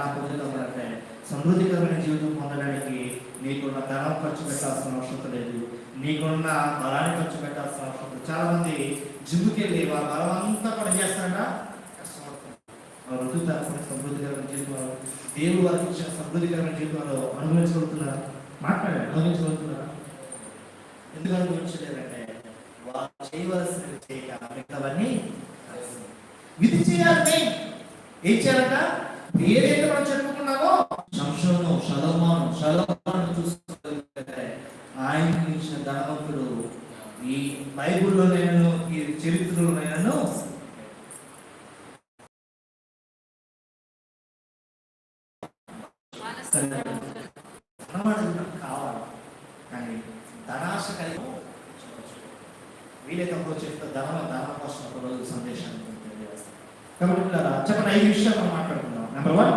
ఎలా పొందుతామంటే సమృద్ధికరమైన జీవితం పొందడానికి నీకున్న ధనం ఖర్చు పెట్టాల్సిన అవసరం లేదు, నీకున్న బలాన్ని ఖర్చు పెట్టాల్సిన అవసరం లేదు. చాలా మంది జిమ్కి వెళ్ళి వాళ్ళ బలం అంతా కూడా చేస్తారా, కష్టపడుతున్నారు. రుతుతారు సమృద్ధికరమైన జీవితంలో, దేవుడు వారికి ఇచ్చిన సమృద్ధికరమైన జీవితంలో అనుభవించగలుగుతున్నారా? మాట్లాడారు, అనుభవించగలుగుతున్నారా? ఎందుకు అనుభవించలేదంటే వాళ్ళు చేయవలసినవి చేయక మిగతావన్నీ విధి చేయాలి. ఏం చేయాలంట? ఏదైతే మనం చెప్పుకున్నామో షలోమోను చూసుకోగలిగితే ఆయనకి ఇచ్చిన ధనవంతుడు ఈ బైబుల్లోనైనా ఈ చరిత్రలోనైనా కావాలి. కానీ ధనాశ కలిగి వీలైతే చెప్తే ధనం కోసం ఒక రోజు సందేశాన్ని కాబట్టి చెప్పండి. 5 విషయాలు మనం మాట్లాడుకుందాం. నెంబర్ 1,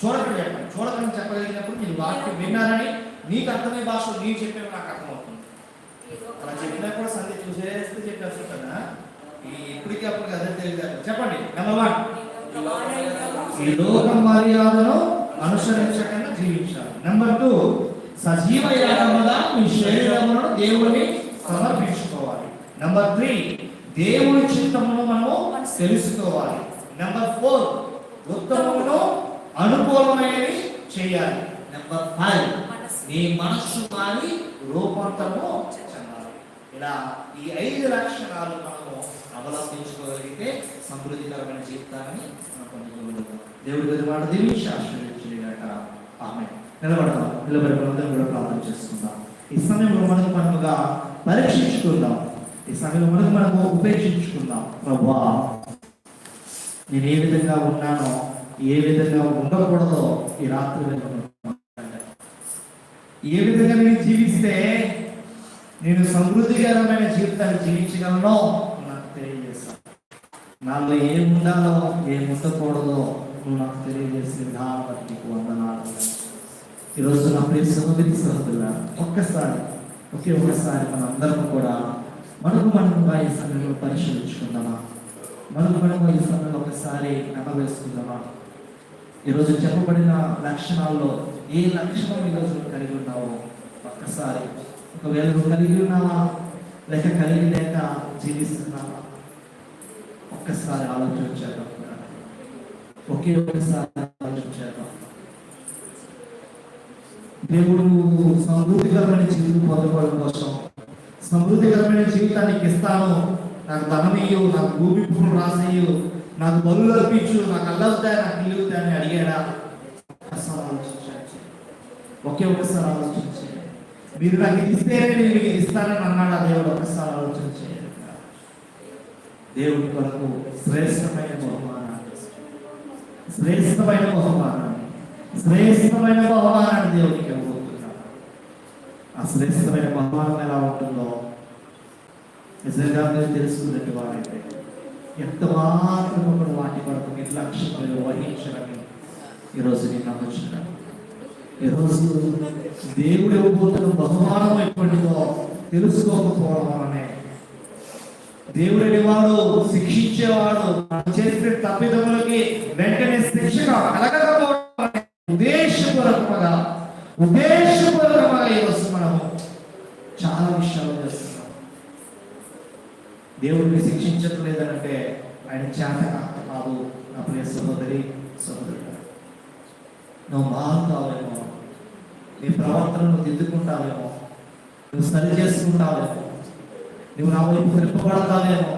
చూడకండి చెప్పండి. చూడకని చెప్పగలిగినప్పుడు మీరు వాక్యం విన్నారని నీకు అర్థమయ్యే భాషలో నీకు చెప్పేవి నాకు అర్థమవుతుంది. అలా చెప్పినా కూడా సందే చూసేస్తే చెప్పేస్తున్నా ఇప్పటికీ అప్పుడు అదే తెలియదు. చెప్పండి. నెంబర్ 1, ఈ లోక మర్యాదను అనుసరించకుండా జీవించాలి. నెంబర్ 2, సజీవ యాగముగా మీ శరీరమును దేవుడిని సమర్పించుకోవాలి. నెంబర్ 3, దేవుని చిత్తమును మనము తెలుసుకోవాలి. నెంబర్ 4, ఉత్తమమును అనుకూలమైనవి చేయాలి. నెంబర్ 5, నీ మనస్సు మారి రూపాంతరము చెందాలి. ఇలా ఈ 5 లక్షణాలు మనము అవలంబించుకోగలిగితే సమృద్ధికరమైన జీవితాన్ని మనం పొందుకోగలుగుతాం. దేవుడి మాట దీవించి ఆశీర్వదించుగాక. ఆమేన్. నిలబడదాం. నిలబడి మనందరం కూడా ప్రార్థన చేసుకుందాం. ఈ సమయంలో మనముగా పరీక్షించుకుందాం. ఈ సమయంలో మనము ఉపేక్షించుకుందాం. ప్రభువా, నేను ఏ విధంగా ఉన్నానో, ఏ విధంగా ఉండకూడదో ఈ రాత్రి ఏ విధంగా నేను జీవిస్తే నేను సమృద్ధికరమైన జీవితాన్ని జీవించగలనో నాకు తెలియజేస్తాను. నాలో ఏం ఉండాలో ఏం ఉండకూడదో నువ్వు నాకు తెలియజేసే విధానం బట్టి నీకు వందనాలు. ఈరోజు నా ప్రియ సహోదరి సహోదరులా, ఒకే ఒకసారి మనందరం కూడా మనకు ఈ సమయంలో పరిశీలించుకుందామా? మనకు ఈ సమయంలో ఒకసారి వేసుకుందామా? ఈరోజు చెప్పబడిన లక్షణాల్లో ఏ లక్షణం ఈరోజు కలిగి ఉన్నావో ఒక్కసారి, ఒకవేళ నువ్వు కలిగి ఉన్నావా లేక కలిగి లేక జీవిస్తున్నావా ఒక్కసారి ఆలోచించాను. ఒకే ఒకసారి ఆలోచించాను. దేవుడు సమృద్ధికరమైన జీవితం పొందుకోవడం కోసం, సమృద్ధికరమైన జీవితానికి ఇస్తాను, నాకు ధనమీయు, నాకు భూమి భూములు రాసేయు, నాకు బలులు అర్పించు, నాకు అల్లవుతాయి, నాకు ఇల్లుతాయి అని అడిగాడా? ఒకసారి ఆలోచించండి. ఒకే ఒకసారి ఆలోచించి, మీరు నాకు ఇది ఇస్తేనే నేను మీకు ఇస్తానని అన్నాడా దేవుడు? ఒకసారి ఆలోచించి, దేవుడి కొరకు శ్రేష్టమైన బహుమానాన్ని దేవుడికి ఇవ్వబోతున్నాడు. ఆ శ్రేష్టమైన బహుమానం ఎలా ఉంటుందో నిజంగా మీరు తెలుసుకున్నట్టు వారైతే ఎంత మాత్రం ఒకడు వాటి కొరకు నిర్లక్ష్యం వహించడని ఈరోజు నేను నమ్ముచున్నాను. ఈరోజు దేవుడు ఇవ్వబోతున్న బహుమానం ఎటువంటిదో తెలుసుకోకపోవడం వలనే దేవుడు అనేవాడు శిక్షించేవాడు, చేసిన తప్పిదములకి వెంటనే శిక్ష కలగకపోవడం ఉద్దేశపూర్వకంగా ఈరోజు మనము చాలా విషయాలు చేస్తున్నాం. దేవుడిని శిక్షించడం లేదనంటే ఆయన చేత కాదు. నా ప్రియ సహోదరి సహోదరుడు, నువ్వు మారుతావేమో, నీ ప్రవర్తనను దిద్దుకుంటావేమో, నువ్వు సరి చేసుకుంటావేమో, నువ్వు నా వైపు తిప్పబడతావేమో,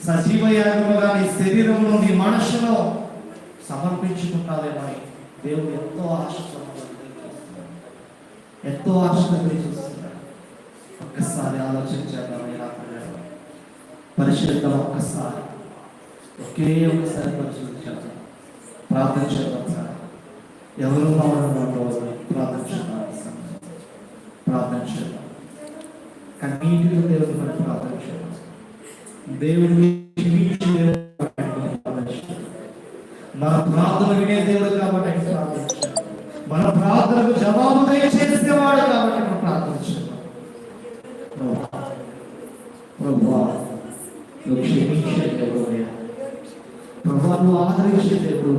సజీవ యాగముగా నీ శరీరంలో నీ మనస్సులో సమర్పించుకుంటావేమో అని దేవుడు ఎంతో ఆశతో చూస్తున్నాడు. ఒక్కసారి ఆలోచించాను. పరిశుద్ధం ఒక్కసారి ఒకసారి పరిశీలించాను. ప్రార్థన చేద్దాం సార్. ఎవరు ప్రార్థన చేద్దాం. కన్నీటిలో దేవుడు మనం ప్రార్థన చేద్దాం. దేవుడిని మన ప్రార్థన వినే దేవుడు కాబట్టి ప్రార్థించాం. మన ప్రార్థనకు జవాబు చేసేవాడు కాబట్టి మనం ప్రార్థించాం. నువ్వు క్షమించే దేవుడు, ప్రభావం ఆదరించే దేవుడు,